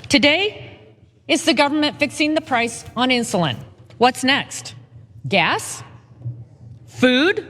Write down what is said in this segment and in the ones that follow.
Today, it's the government fixing the price on insulin. What's next? Gas? Food?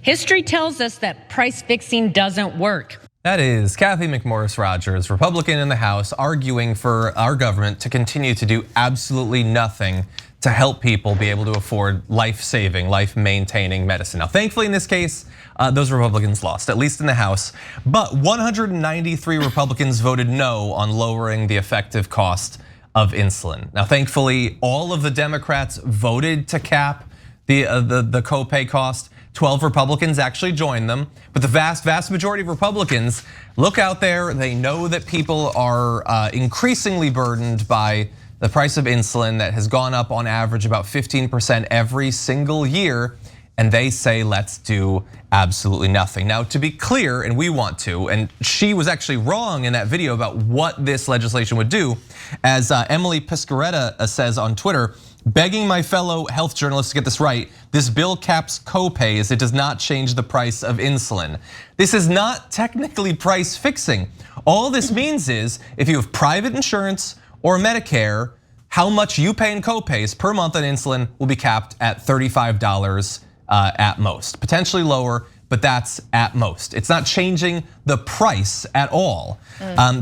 History tells us that price fixing doesn't work. That is Kathy McMorris Rodgers, Republican in the House, arguing for our government to continue to do absolutely nothing to help people be able to afford life-saving, life-maintaining medicine. Now, thankfully in this case, those Republicans lost, at least in the House. But 193 Republicans voted no on lowering the effective cost of insulin. Now, thankfully, all of the Democrats voted to cap the copay cost. 12 Republicans actually joined them, but the vast majority of Republicans look out there. They know that people are increasingly burdened by the price of insulin that has gone up on average about 15% every single year, and they say, let's do absolutely nothing. Now, to be clear, and we want to, and she was actually wrong in that video about what this legislation would do, as Emily Piscaretta says on Twitter, begging my fellow health journalists to get this right, this bill caps copays, it does not change the price of insulin. This is not technically price fixing. All this means is if you have private insurance or Medicare, how much you pay in copays per month on insulin will be capped at $35 at most, potentially lower, but that's at most. It's not changing the price at all.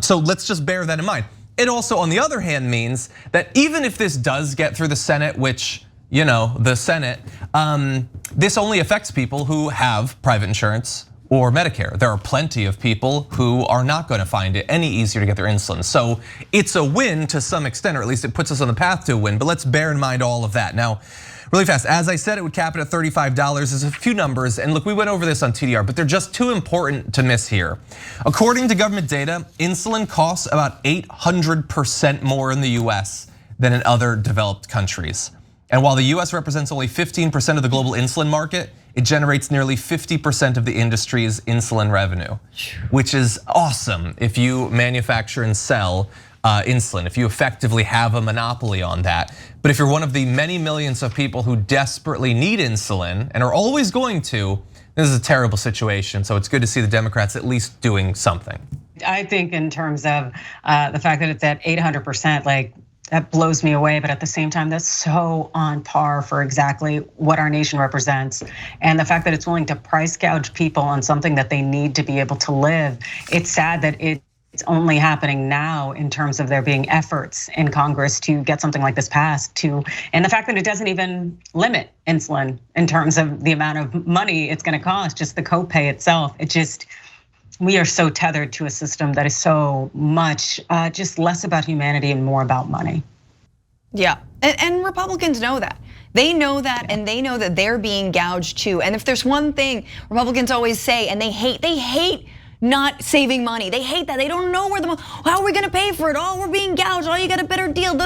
So let's just bear that in mind. It also, on the other hand, means that even if this does get through the Senate, which, the Senate, this only affects people who have private insurance or Medicare. There are plenty of people who are not going to find it any easier to get their insulin. So it's a win to some extent, or at least it puts us on the path to a win, but let's bear in mind all of that. Now, really fast, as I said, it would cap it at $35. There's a few numbers, and look, we went over this on TDR, but they're just too important to miss here. According to government data, insulin costs about 800% more in the US than in other developed countries. And while the US represents only 15% of the global insulin market, it generates nearly 50% of the industry's insulin revenue, which is awesome if you manufacture and sell insulin, if you effectively have a monopoly on that. But if you're one of the many millions of people who desperately need insulin and are always going to, this is a terrible situation. So it's good to see the Democrats at least doing something. I think in terms of the fact that it's at 800%, like that blows me away. But at the same time, that's so on par for exactly what our nation represents. And the fact that it's willing to price gouge people on something that they need to be able to live. It's sad that it's only happening now in terms of there being efforts in Congress to get something like this passed and the fact that it doesn't even limit insulin in terms of the amount of money it's gonna cost, just the copay itself. We are so tethered to a system that is so much just less about humanity and more about money. Yeah, and Republicans know that. They know that, and they know that they're being gouged too. And if there's one thing Republicans always say, and they hate not saving money. They hate that. They don't know how are we gonna pay for it? Oh, we're being gouged. Oh, you got a better deal.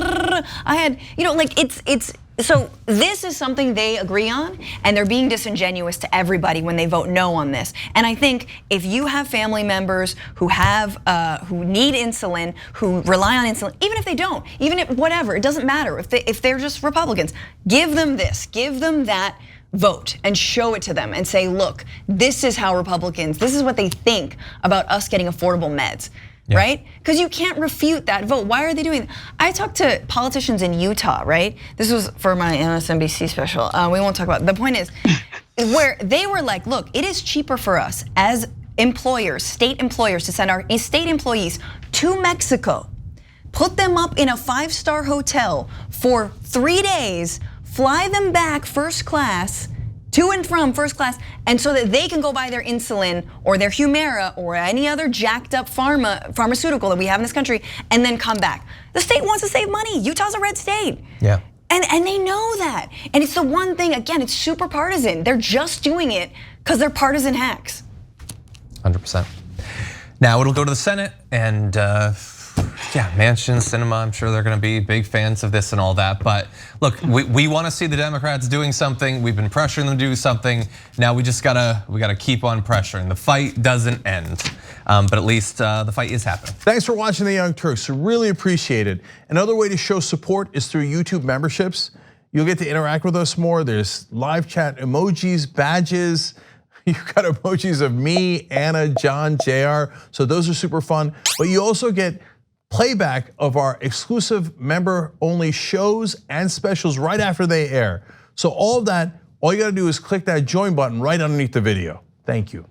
So this is something they agree on, and they're being disingenuous to everybody when they vote no on this. And I think if you have family members who need insulin, who rely on insulin, even if they don't, even if whatever, it doesn't matter. If they're just Republicans, give them this, give them that. Vote and show it to them and say, look, this is how Republicans, this is what they think about us getting affordable meds, right? Because you can't refute that vote. Why are they doing that? I talked to politicians in Utah, right? This was for my MSNBC special. We won't talk about it. The point is, where they were like, look, it is cheaper for us as employers, state employers, to send our state employees to Mexico, put them up in a 5-star hotel for 3 days, fly them back first class, to and from first class, and so that they can go buy their insulin or their Humira or any other jacked up pharmaceutical that we have in this country, and then come back. The state wants to save money. Utah's a red state. Yeah. And they know that. And it's the one thing, again, it's super partisan. They're just doing it because they're partisan hacks. 100%. Now it'll go to the Senate, and yeah, Manchin, Cinema, I'm sure they're gonna be big fans of this and all that. But look, we wanna see the Democrats doing something. We've been pressuring them to do something. Now we gotta keep on pressuring. The fight doesn't end, but at least the fight is happening. Thanks for watching the Young Turks, really appreciate it. Another way to show support is through YouTube memberships. You'll get to interact with us more. There's live chat emojis, badges. You've got emojis of me, Anna, John, JR. So those are super fun. But you also get playback of our exclusive member-only shows and specials right after they air. So all of that, all you gotta do is click that join button right underneath the video. Thank you.